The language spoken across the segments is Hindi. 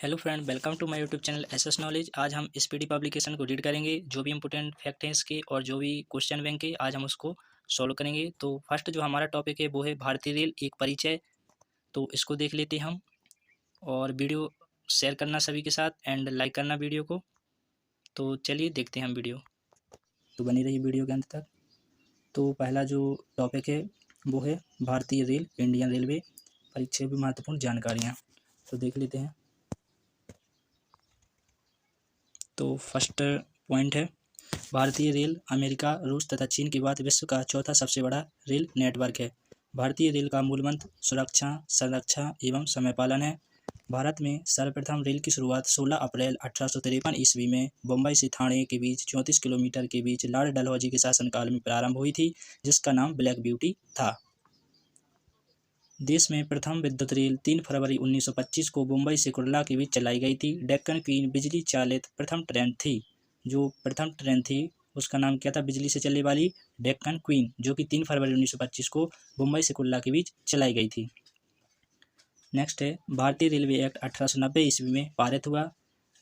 Hello friend, welcome to my YouTube channel SS knowledge. आज हम स्पीडी पब्लिकेशन को रीड करेंगे। जो भी इंपॉर्टेंट फैक्ट हैं इसके और जो भी क्वेश्चन बैंक के आज हम उसको सॉल्व करेंगे। तो फर्स्ट जो हमारा टॉपिक है वो है भारतीय रेल एक परिचय। तो इसको देख लेते हैं हम। और वीडियो शेयर करना सभी के साथ एंड लाइक करना वीडियो को। तो चलिए देखते हैं हम वीडियो। तो बनी रही वीडियो के अंत तक। तो पहला जो टॉपिक है वो है भारतीय रेल, इंडियन रेलवे परिचय भी महत्वपूर्ण जानकारियाँ। तो देख लेते हैं। तो फर्स्ट पॉइंट है, भारतीय रेल अमेरिका, रूस तथा चीन के बाद विश्व का चौथा सबसे बड़ा रेल नेटवर्क है। भारतीय रेल का मूल मंत्र सुरक्षा, संरक्षा एवं समय पालन है। भारत में सर्वप्रथम रेल की शुरुआत 16 अप्रैल 1853 ईस्वी में बम्बई से ठाणे के बीच 34 किलोमीटर के बीच लॉर्ड डलहौजी के शासनकाल में प्रारंभ हुई थी, जिसका नाम ब्लैक ब्यूटी था। देश में प्रथम विद्युत रेल 3 फरवरी 1925 को मुंबई से कुर्ला के बीच चलाई गई थी। डेक्कन क्वीन बिजली चालित प्रथम ट्रेन थी। जो प्रथम ट्रेन थी उसका नाम क्या था? बिजली से चलने वाली डेक्कन क्वीन, जो कि 3 फरवरी 1925 को मुंबई से कुर्ला के बीच चलाई गई थी। नेक्स्ट है, भारतीय रेलवे एक्ट 1890 ईस्वी में पारित हुआ।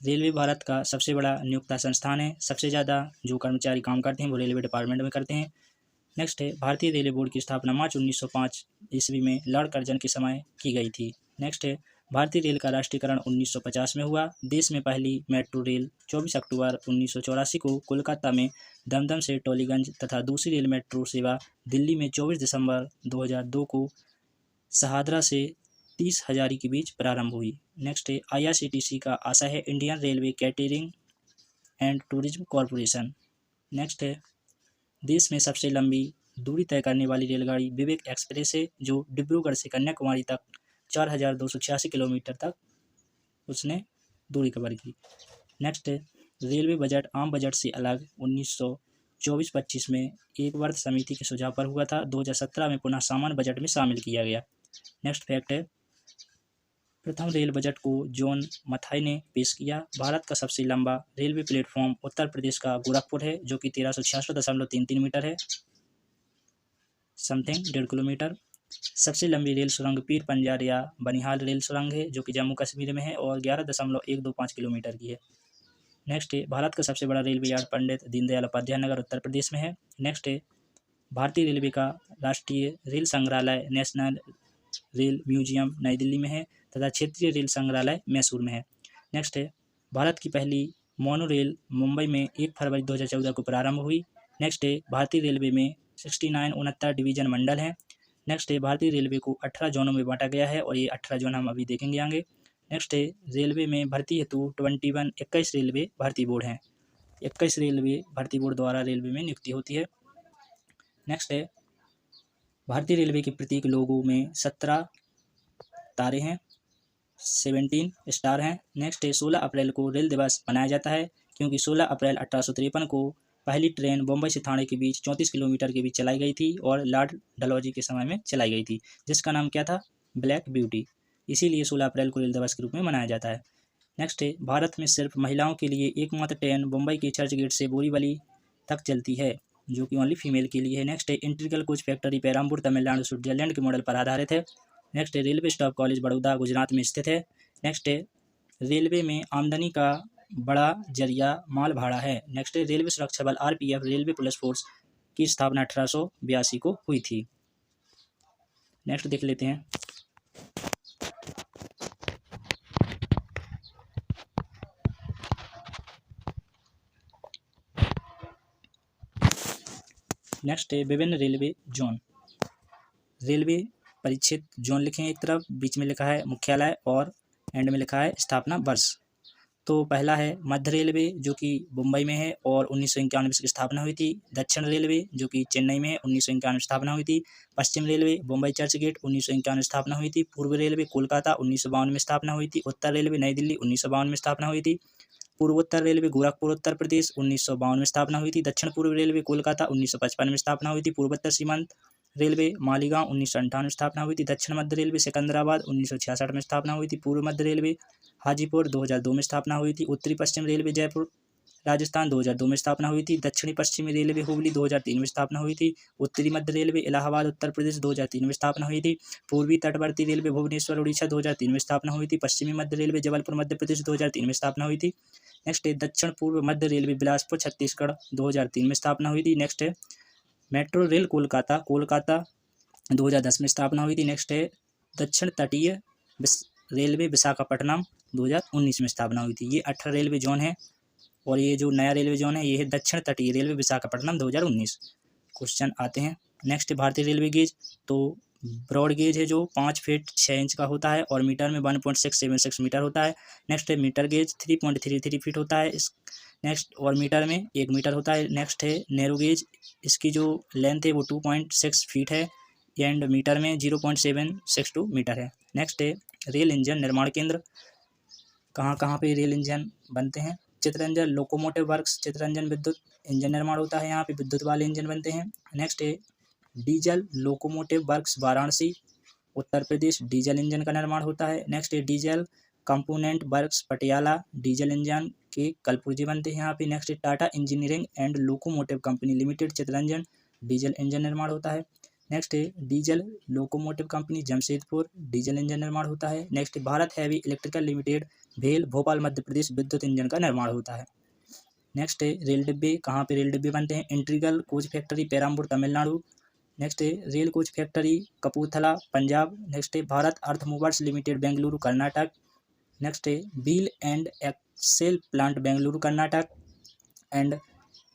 रेलवे भारत का सबसे बड़ा नियोक्ता संस्थान है। सबसे ज़्यादा जो कर्मचारी काम करते हैं वो रेलवे डिपार्टमेंट में करते हैं। नेक्स्ट है, भारतीय रेलवे बोर्ड की स्थापना मार्च 1905 ईस्वी में लॉर्ड कर्जन के समय की गई थी। नेक्स्ट है, भारतीय रेल का राष्ट्रीयकरण 1950 में हुआ। देश में पहली मेट्रो रेल 24 अक्टूबर 1984 को कोलकाता में दमदम से टोलीगंज तथा दूसरी रेल मेट्रो सेवा दिल्ली में 24 दिसंबर 2002 को शहादरा से 30 हजारी के बीच प्रारंभ हुई। नेक्स्ट है, IRCTC का आशय है Indian railway catering and tourism corporation. Next है, देश में सबसे लंबी दूरी तय करने वाली रेलगाड़ी विवेक एक्सप्रेस है, जो डिब्रूगढ़ से कन्याकुमारी तक 4286 किलोमीटर तक उसने दूरी कवर की। नेक्स्ट है, रेलवे बजट आम बजट से अलग 1924-25 में एक वर्ग समिति के सुझाव पर हुआ था। 2017 में पुनः सामान्य बजट में शामिल किया गया। नेक्स्ट फैक्ट है, प्रथम रेल बजट को जॉन मथाई ने पेश किया। भारत का सबसे लंबा रेलवे प्लेटफॉर्म उत्तर प्रदेश का गोरखपुर है, जो कि 1366.33 मीटर है, समथिंग 1.5 किलोमीटर। सबसे लंबी रेल सुरंग पीर पंजाल या बनिहाल रेल सुरंग है, जो कि जम्मू कश्मीर में है और 11.125 किलोमीटर की है। नेक्स्ट है, भारत का सबसे बड़ा रेलवे यार्ड पंडित दीनदयाल उपाध्याय नगर उत्तर प्रदेश में है। नेक्स्ट है, भारतीय रेलवे का राष्ट्रीय रेल संग्रहालय नेशनल रेल म्यूजियम नई दिल्ली में है तथा क्षेत्रीय रेल संग्रहालय मैसूर में है। नेक्स्ट है, भारत की पहली मोनो रेल मुंबई में 1 फरवरी 2014 को प्रारंभ हुई। नेक्स्ट है, भारतीय रेलवे में 69 डिवीजन मंडल हैं। नेक्स्ट है, भारतीय रेलवे को 18 जोनों में बांटा गया है और ये 18 जोन हम अभी देखेंगे आगे। नेक्स्ट है, रेलवे में भर्ती हेतु 21 रेलवे भर्ती बोर्ड हैं। 21 रेलवे भर्ती बोर्ड द्वारा रेलवे में नियुक्ति होती है। नेक्स्ट है, भारतीय रेलवे के प्रतीक लोगो में 17 तारे हैं, 17 स्टार हैं। नेक्स्ट है, 16 अप्रैल को रेल दिवस मनाया जाता है, क्योंकि 16 अप्रैल 1853 को पहली ट्रेन मुंबई से ठाणे के बीच 34 किलोमीटर के बीच चलाई गई थी और लॉर्ड डलहौजी के समय में चलाई गई थी, जिसका नाम क्या था? Black beauty. इसीलिए 16 अप्रैल को रेल दिवस के रूप में मनाया जाता है। नेक्स्ट है, भारत में सिर्फ महिलाओं के लिए एकमात्र ट्रेन मुंबई के चर्च गेट से बोरीवली तक चलती है, जो कि ओनली फीमेल के लिए है। नेक्स्ट है, integral coach factory Perambur Tamil Nadu Switzerland के मॉडल पर आधारित है। नेक्स्ट है, railway staff college Baroda Gujarat में स्थित है। नेक्स्ट है, रेलवे में आमदनी का बड़ा जरिया माल भाड़ा है। नेक्स्ट है, रेलवे सुरक्षा बल RPF रेलवे पुलिस फोर्स की स्थापना 1882 को हुई थी। नेक्स्ट देख लेते हैं। नेक्स्ट है, विभिन्न रेलवे जोन। रेलवे परिक्षेत्र जोन लिखे हैं, एक तरफ बीच में लिखा है मुख्यालय और एंड में लिखा है स्थापना वर्ष। तो पहला है मध्य रेलवे, जो कि मुंबई में है और 1991 की स्थापना हुई थी। दक्षिण रेलवे, जो कि चेन्नई में है, 1991 में स्थापना हुई थी। पश्चिम रेलवे मुंबई चर्च गेट 1951 में स्थापना हुई थी। पूर्व रेलवे कोलकाता 1952 में स्थापना हुई थी। उत्तर रेलवे नई दिल्ली 1952 में स्थापना हुई थी। पूर्वोत्तर रेलवे गोरखपुर उत्तर प्रदेश 1952 में स्थापना हुई थी। दक्षिण पूर्व रेलवे कोलकाता 1955 में स्थापना हुई थी। पूर्वोत्तर सीमांत रेलवे मालीगांव 1958 में स्थापना हुई थी। दक्षिण मध्य रेलवे सिकंदराबाद 1966 में स्थापना हुई थी। पूर्व मध्य रेलवे हाजीपुर 2002 में स्थापना हुई थी। उत्तरी पश्चिम रेलवे जयपुर राजस्थान 2002 में स्थापना हुई थी। दक्षिणी पश्चिमी रेलवे हुबली 2003 में स्थापना हुई थी। उत्तरी मध्य रेलवे इलाहाबाद उत्तर प्रदेश 2003 में स्थापना हुई थी। पूर्वी तटवर्ती रेलवे भुवनेश्वर उड़ीसा 2003 में स्थापना हुई थी। पश्चिमी मध्य रेलवे जबलपुर मध्य प्रदेश 2003 में स्थापना हुई थी। नेक्स्ट है दक्षिण पूर्व मध्य रेलवे बिलासपुर छत्तीसगढ़ 2003 में स्थापना हुई थी। नेक्स्ट है मेट्रो रेल कोलकाता 2010 में स्थापना हुई थी। नेक्स्ट है दक्षिण तटीय रेलवे विशाखापट्टनम 2019 में स्थापना हुई थी। ये 18 रेलवे जोन है और ये जो नया रेलवे जोन है ये है दक्षिण तटीय रेलवे विशाखापट्टनम 2019। क्वेश्चन आते हैं। नेक्स्ट भारतीय रेलवे गेज, तो ब्रॉड गेज है जो 5 फीट 6 इंच का होता है और मीटर में 1.676 मीटर होता है। नेक्स्ट है मीटर गेज 3.33 फीट होता है नेक्स्ट और मीटर में 1 मीटर होता है। नेक्स्ट है नैरो गेज, इसकी जो लेंथ है वो 2.6 फीट है एंड मीटर में 0.762 मीटर है। नेक्स्ट है रेल इंजन निर्माण केंद्र, कहाँ कहाँ पे रेल इंजन बनते हैं। चितरंजन लोकोमोटिव वर्क्स चितरंजन विद्युत इंजन निर्माण होता है, यहाँ पे विद्युत वाले इंजन बनते हैं। नेक्स्ट है diesel locomotive works Varanasi Uttar Pradesh, diesel engine का निर्माण होता है। नेक्स्ट है diesel component works Patiala, diesel engine के कलपुर्जे बनते हैं यहाँ पे। नेक्स्ट है Tata engineering and locomotive company limited Chittaranjan, diesel engine निर्माण होता है। नेक्स्ट है diesel locomotive company Jamshedpur, diesel engine निर्माण होता है। नेक्स्ट है भारत हैवी इलेक्ट्रिकल लिमिटेड भेल भोपाल मध्य प्रदेश, विद्युत इंजन का निर्माण होता है। नेक्स्ट है रेल डिब्बे, कहाँ पे रेल डिब्बे बनते हैं। Integral coach factory Perambur Tamil Nadu. Next है rail coach factory Kapurthala Punjab. Next है Bharat earth movers limited Bengaluru Karnataka. Next है wheel and axle plant Bengaluru Karnataka and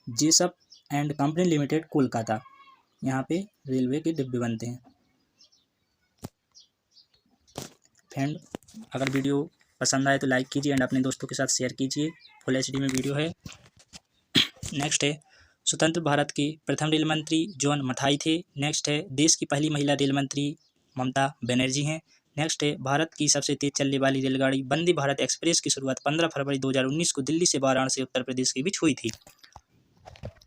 Jessop and company limited Kolkata, यहाँ पे रेलवे के डिब्बे बनते हैं। फ्रेंड अगर वीडियो पसंद आए तो लाइक कीजिए एंड अपने दोस्तों के साथ शेयर कीजिए। फुल एचडी में वीडियो है। नेक्स्ट है स्वतंत्र भारत के प्रथम रेल मंत्री जॉन मथाई थे। नेक्स्ट है देश की पहली महिला रेल मंत्री ममता बनर्जी हैं। नेक्स्ट है भारत की सबसे तेज चलने वाली रेलगाड़ी वंदे भारत एक्सप्रेस की शुरुआत 15 फरवरी 2019 को दिल्ली से वाराणसी उत्तर प्रदेश के बीच हुई थी।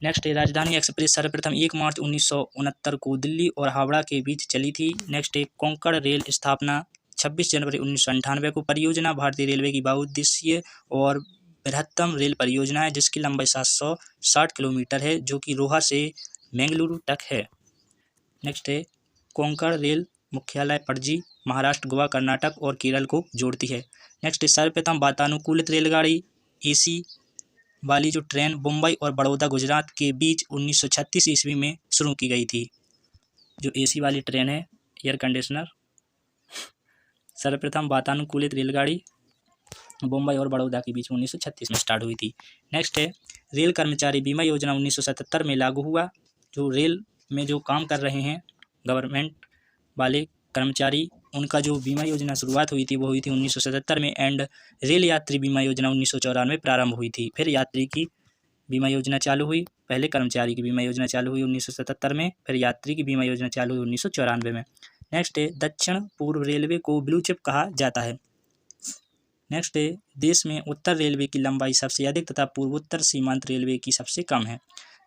नेक्स्ट है राजधानी एक्सप्रेस सर्वप्रथम 1 मार्च 1969 को दिल्ली और हावड़ा के बीच चली थी। नेक्स्ट है कोंकण रेल स्थापना 26 जनवरी 1998 को। परियोजना भारतीय रेलवे की बहुउद्देशीय और बृहत्तम रेल परियोजना है जिसकी लंबाई 760 किलोमीटर है जो कि रोहा से बेंगलुरु तक है। नेक्स्ट है कोंकण रेल मुख्यालय पणजी महाराष्ट्र गोवा कर्नाटक और केरल को जोड़ती है। नेक्स्ट है सर्वप्रथम वातानुकूलित रेलगाड़ी एसी वाली जो ट्रेन मुंबई और बड़ौदा गुजरात के बीच 1936 ईस्वी में शुरू की गई थी। जो एसी वाली ट्रेन है एयर कंडीशनर, सर्वप्रथम वातानुकूलित रेलगाड़ी मुंबई और बड़ौदा के बीच 1936 में स्टार्ट हुई थी। नेक्स्ट है रेल कर्मचारी बीमा योजना 1977 में लागू हुआ। जो रेल में जो काम कर रहे हैं गवर्नमेंट वाले कर्मचारी, उनका जो बीमा योजना शुरुआत हुई थी वो हुई थी 1977 में एंड रेल यात्री बीमा योजना 1994 में प्रारंभ हुई थी। फिर यात्री की बीमा योजना चालू हुई, पहले कर्मचारी की बीमा योजना चालू हुई 1977 में, फिर यात्री की बीमा योजना चालू हुई 1994 में। नेक्स्ट है दक्षिण पूर्व रेलवे को ब्लू चिप कहा जाता है। नेक्स्ट है देश में उत्तर रेलवे की लंबाई सबसे अधिक तथा पूर्वोत्तर सीमांत रेलवे की सबसे कम है।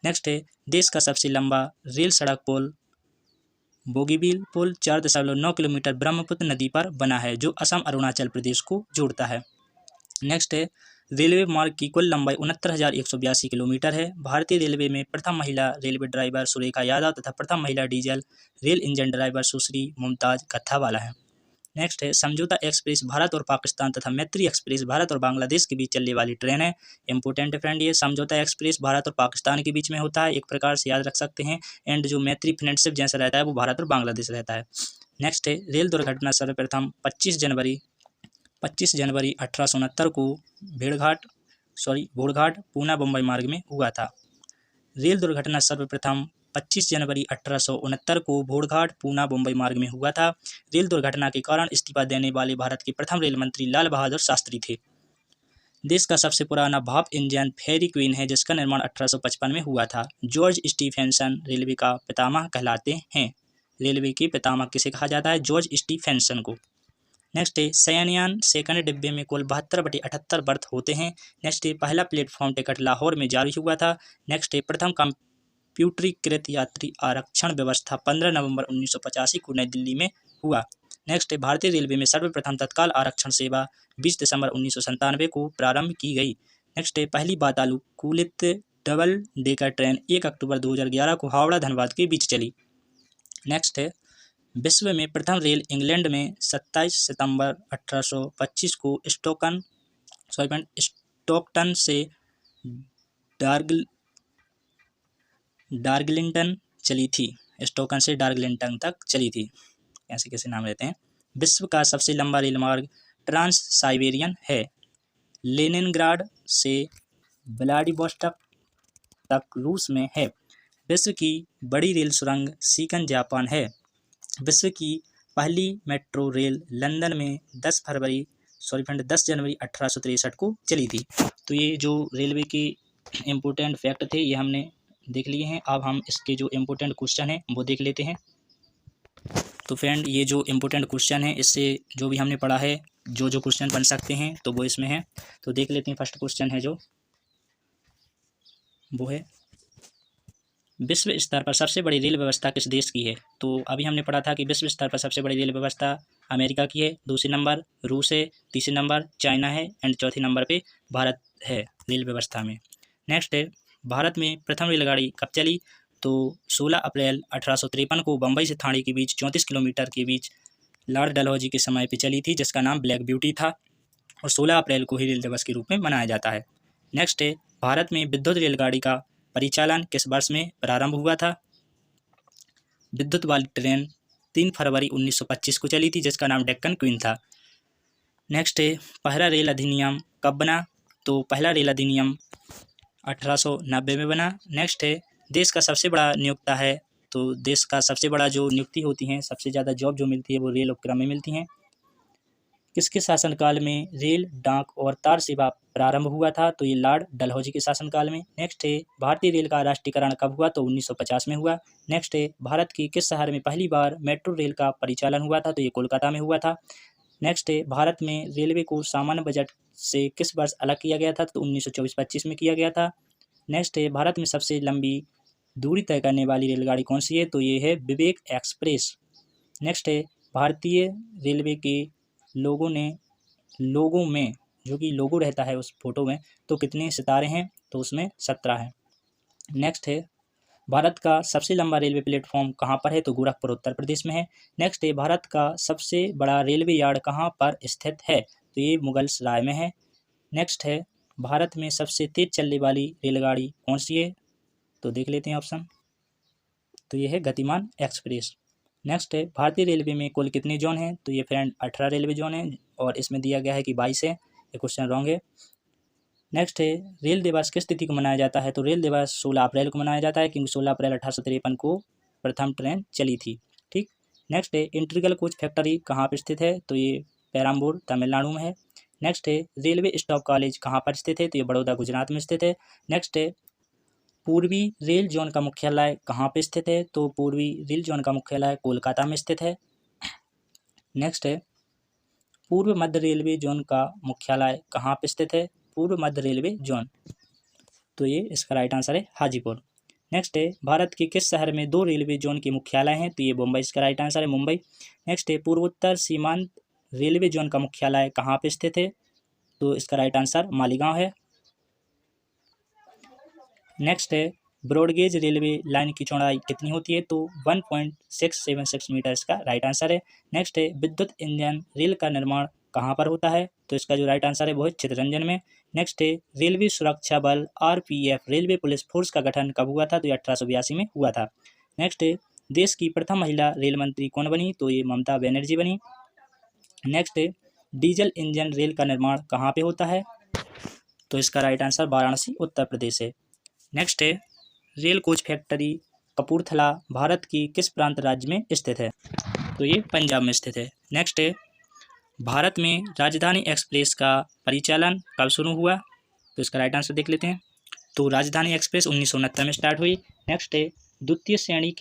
नेक्स्ट है देश का सबसे लंबा रेल सड़क पुल बोगीबील पुल 4.9 किलोमीटर ब्रह्मपुत्र नदी पर बना है जो असम अरुणाचल प्रदेश को जोड़ता है। नेक्स्ट है रेलवे मार्ग की कुल लंबाई 69,182 किलोमीटर है। भारतीय रेलवे में प्रथम महिला रेलवे ड्राइवर सुरेखा यादव तथा प्रथम महिला डीजल रेल इंजन ड्राइवर सुश्री मुमताज कत्थावाला है। नेक्स्ट है समझौता एक्सप्रेस भारत और पाकिस्तान तथा मैत्री एक्सप्रेस भारत और बांग्लादेश के बीच चलने वाली ट्रेन है। इंपोर्टेंट फ्रेंड ये समझौता एक्सप्रेस भारत और पाकिस्तान के बीच में होता है, एक प्रकार से याद रख सकते हैं। एंड जो मैत्री फ्रेंडशिप जैसा रहता है वो भारत और बांग्लादेश रहता है। नेक्स्ट है रेल दुर्घटना सर्वप्रथम 25 जनवरी 1869 को भोरघाट पूना बम्बई मार्ग में हुआ था। रेल दुर्घटना सर्वप्रथम 25 जनवरी 1869 को भोरघाट पूना बम्बई मार्ग में हुआ था। रेल दुर्घटना के कारण इस्तीफा देने वाले भारत के प्रथम रेल मंत्री लाल बहादुर शास्त्री थे। देश का सबसे पुराना भाप इंजन फेरी क्वीन है जिसका निर्माण 1855 में हुआ था। जॉर्ज स्टीफेंसन रेलवे का पितामह कहलाते हैं। रेलवे के पितामह किसे कहा जाता है? जॉर्ज स्टीफेंसन को। नेक्स्ट है शयनयान सेकंड डिब्बे में कुल 72/78 बर्थ होते हैं। नेक्स्ट है पहला प्लेटफॉर्म टिकट लाहौर में जारी हुआ था। नेक्स्ट है प्रथम कंप्यूटरीकृत यात्री आरक्षण व्यवस्था 15 नवंबर 1985 को नई दिल्ली में हुआ। नेक्स्ट है भारतीय रेलवे में सर्वप्रथम तत्काल आरक्षण सेवा 20 दिसंबर 1997 को प्रारंभ की गई। नेक्स्ट है पहली वातानुकूलित डबल डेकर ट्रेन 1 अक्टूबर 2011 को हावड़ा धनबाद के बीच चली। नेक्स्ट है विश्व में प्रथम रेल इंग्लैंड में 27 सितंबर 1825 को स्टॉकटन से डार्लिंगटन चली थी। स्टॉकटन से डार्लिंगटन तक चली थी, ऐसे कैसे नाम रहते हैं। विश्व का सबसे लंबा रेल मार्ग ट्रांस साइबेरियन है। लेनिनग्राड से व्लादिवोस्टॉक तक रूस में है। विश्व की बड़ी रेल सुरंग सीकन जापान है। विश्व की पहली मेट्रो रेल लंदन में 10 जनवरी 1863 को चली थी। तो ये जो रेलवे के इम्पोर्टेंट फैक्ट थे ये हमने देख लिए हैं। अब हम इसके जो इम्पोर्टेंट क्वेश्चन हैं वो देख लेते हैं। तो फ्रेंड ये जो इम्पोर्टेंट क्वेश्चन है इससे जो भी हमने पढ़ा है जो क्वेश्चन बन सकते हैं तो वो इसमें है। तो देख लेते हैं। फर्स्ट क्वेश्चन है जो वो है विश्व स्तर पर सबसे बड़ी रेल व्यवस्था किस देश की है। तो अभी हमने पढ़ा था कि विश्व स्तर पर सबसे बड़ी रेल व्यवस्था अमेरिका की है, दूसरे नंबर रूस है, तीसरे नंबर चाइना है एंड चौथे नंबर पे भारत है रेल व्यवस्था में। नेक्स्ट है भारत में प्रथम रेलगाड़ी कब चली। तो 16 अप्रैल 1853 को बम्बई से ठाणे के बीच 34 किलोमीटर के बीच लॉर्ड डलहौजी के समय पे चली थी, जिसका नाम ब्लैक ब्यूटी था और 16 अप्रैल को ही रेल दिवस के रूप में मनाया जाता है। नेक्स्ट है भारत में विद्युत रेलगाड़ी का परिचालन किस वर्ष में प्रारंभ हुआ था। विद्युत वाली ट्रेन 3 फरवरी 1925 को चली थी, जिसका नाम डेक्कन क्वीन था। नेक्स्ट है पहला रेल अधिनियम कब बना। तो पहला रेल अधिनियम 1890 में बना। नेक्स्ट है देश का सबसे बड़ा नियोक्ता है। तो देश का सबसे बड़ा जो नियुक्ति होती हैं, सबसे ज़्यादा जॉब जो मिलती है वो रेल उपक्रम में मिलती हैं। किसके शासनकाल में रेल, डाक और तार सेवा प्रारंभ हुआ था। तो ये लॉर्ड डलहौजी के शासनकाल में। नेक्स्ट है भारतीय रेल का राष्ट्रीयकरण कब हुआ। तो 1950 में हुआ। नेक्स्ट है भारत की किस शहर में पहली बार मेट्रो रेल का परिचालन हुआ था। तो ये कोलकाता में हुआ था। नेक्स्ट है भारत में रेलवे को सामान्य बजट से किस वर्ष अलग किया गया था। तो 1924-25 में किया गया था। नेक्स्ट है भारत में सबसे लंबी दूरी तय करने वाली रेलगाड़ी कौन सी है। तो ये है विवेक एक्सप्रेस। नेक्स्ट है भारतीय रेलवे के लोगों में जो कि लोगो रहता है उस फोटो में, तो कितने सितारे हैं। तो उसमें 17 हैं। नेक्स्ट है भारत का सबसे लंबा रेलवे प्लेटफॉर्म कहाँ पर है। तो गोरखपुर उत्तर प्रदेश में है। नेक्स्ट है भारत का सबसे बड़ा रेलवे यार्ड कहाँ पर स्थित है। तो ये मुगलसराय में है। नेक्स्ट है भारत में सबसे तेज चलने वाली रेलगाड़ी कौन सी है। तो देख लेते हैं ऑप्शन। तो ये है गतिमान एक्सप्रेस। नेक्स्ट है भारतीय रेलवे में कुल कितने जोन हैं। तो ये फ्रेंड 18 रेलवे जोन हैं और इसमें दिया गया है कि 22 है। ये क्वेश्चन रॉन्ग है। नेक्स्ट है रेल दिवस किस तिथि को मनाया जाता है। तो रेल दिवस 16 अप्रैल को मनाया जाता है, क्योंकि 16 अप्रैल 1853 को प्रथम ट्रेन चली थी। ठीक। नेक्स्ट है इंटीग्रल कोच फैक्ट्री कहाँ पर स्थित है। तो ये पेराम्बूर तमिलनाडु में है। नेक्स्ट है रेलवे स्टाफ कॉलेज कहाँ पर स्थित है। तो ये बड़ौदा गुजरात में स्थित है। नेक्स्ट है पूर्वी रेल जोन का मुख्यालय कहाँ पे स्थित है। तो पूर्वी रेल जोन का मुख्यालय कोलकाता में स्थित है। नेक्स्ट है पूर्व मध्य रेलवे जोन का मुख्यालय कहाँ पे स्थित है। पूर्व मध्य रेलवे जोन। तो ये इसका राइट आंसर है हाजीपुर। नेक्स्ट है भारत के किस शहर में 2 रेलवे जोन के मुख्यालय हैं। तो ये मुंबई इसका राइट आंसर है, मुंबई। नेक्स्ट है पूर्वोत्तर सीमांत रेलवे जोन का मुख्यालय कहाँ पे स्थित है। तो इसका राइट आंसर मालीगांव है। नेक्स्ट है ब्रॉडगेज रेलवे लाइन की चौड़ाई कितनी होती है। तो 1.676 मीटर इसका राइट आंसर है। नेक्स्ट है विद्युत इंजन रेल का निर्माण कहाँ पर होता है। तो इसका जो राइट आंसर है वो है चितरंजन में। नेक्स्ट है रेलवे सुरक्षा बल RPF रेलवे पुलिस फोर्स का गठन कब हुआ था। तो 1882 में हुआ था। नेक्स्ट है देश की प्रथम महिला रेल मंत्री कौन बनी। तो ये ममता बनर्जी बनी। नेक्स्ट है डीजल इंजन रेल का निर्माण कहाँ पे होता है। तो इसका राइट आंसर वाराणसी उत्तर प्रदेश है। नेक्स्ट है rail coach factory Kapurthala Bharat की किस प्रांत राज्य में स्थित है। तो ये पंजाब में स्थित है। नेक्स्ट है भारत में राजधानी एक्सप्रेस का परिचालन कब शुरू हुआ। तो इसका राइट आंसर देख लेते हैं। तो राजधानी एक्सप्रेस 1969 में स्टार्ट हुई। नेक्स्ट है द्वितीय श्रेणी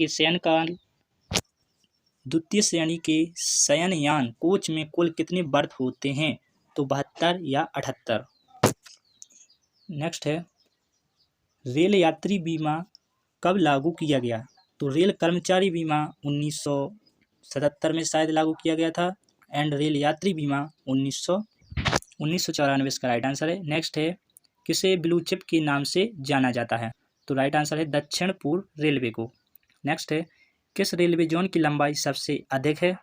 के शयनयान कोच में कुल कितने बर्थ होते हैं। तो 72 या 78। नेक्स्ट है रेल यात्री बीमा कब लागू किया गया। तो रेल कर्मचारी बीमा 1977 में शायद लागू किया गया था एंड रेल यात्री बीमा 1994 इसका राइट आंसर है। नेक्स्ट है किसे ब्लू चिप के नाम से जाना जाता है? तो राइट आंसर है दक्षिण पूर्व रेलवे को। नेक्स्ट है, किस रेलवे जोन की लंबाई सबसे अधिक है?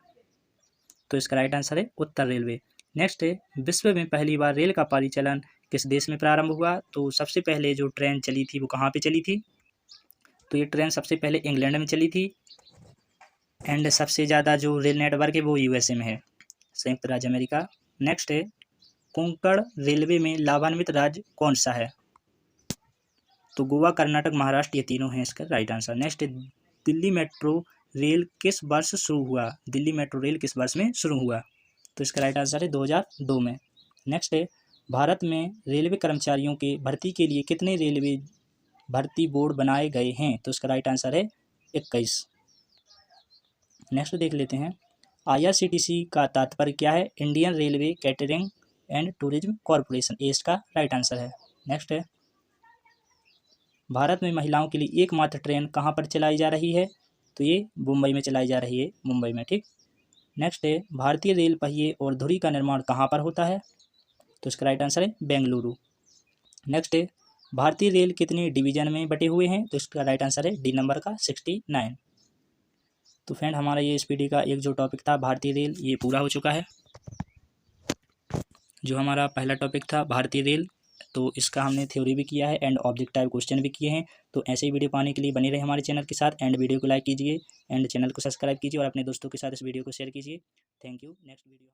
तो इसका राइट आंसर है उत्तर रेलवे। नेक्स्ट है, विश्व में पहली बार रेल का परिचालन किस देश में प्रारंभ हुआ? तो सबसे पहले जो ट्रेन चली थी वो कहाँ पे चली थी? तो ये ट्रेन सबसे पहले इंग्लैंड में चली थी। एंड सबसे ज़्यादा जो रेल नेटवर्क है वो यूएसए में है, संयुक्त राज्य अमेरिका। नेक्स्ट है, कोंकण रेलवे में लाभान्वित राज्य कौन सा है? तो गोवा, कर्नाटक, महाराष्ट्र, ये तीनों हैं इसका राइट आंसर। नेक्स्ट है, दिल्ली मेट्रो रेल किस वर्ष शुरू हुआ? दिल्ली मेट्रो रेल किस वर्ष में शुरू हुआ? तो इसका राइट आंसर है 2002 में। नेक्स्ट है, भारत में रेलवे कर्मचारियों के भर्ती के लिए कितने रेलवे भर्ती बोर्ड बनाए गए हैं? तो इसका राइट आंसर है 21। नेक्स्ट देख लेते हैं, IRCTC का तात्पर्य क्या है? Indian railway catering and tourism corporation, ये इसका राइट आंसर है। नेक्स्ट है, भारत में महिलाओं के लिए एकमात्र ट्रेन कहाँ पर चलाई जा रही है? तो ये मुंबई में चलाई जा रही है, मुंबई में, ठीक। नेक्स्ट है, भारतीय रेल पहिए और धुरी का निर्माण कहाँ पर होता है? तो इसका राइट आंसर है बेंगलुरु। नेक्स्ट है, भारतीय रेल कितने डिवीजन में बटे हुए हैं? तो इसका राइट आंसर है डी नंबर का 69। तो फ्रेंड, हमारा ये SPD का एक जो टॉपिक था भारतीय रेल, ये पूरा हो चुका है। जो हमारा पहला टॉपिक था भारतीय रेल, तो इसका हमने थ्योरी भी किया है एंड ऑब्जेक्ट टाइप क्वेश्चन भी किए हैं। तो ऐसे ही वीडियो पाने के लिए बने रहे हमारे चैनल के साथ, एंड वीडियो को लाइक कीजिए एंड चैनल को सब्सक्राइब कीजिए और अपने दोस्तों के साथ इस वीडियो को शेयर कीजिए। Thank you. Next video.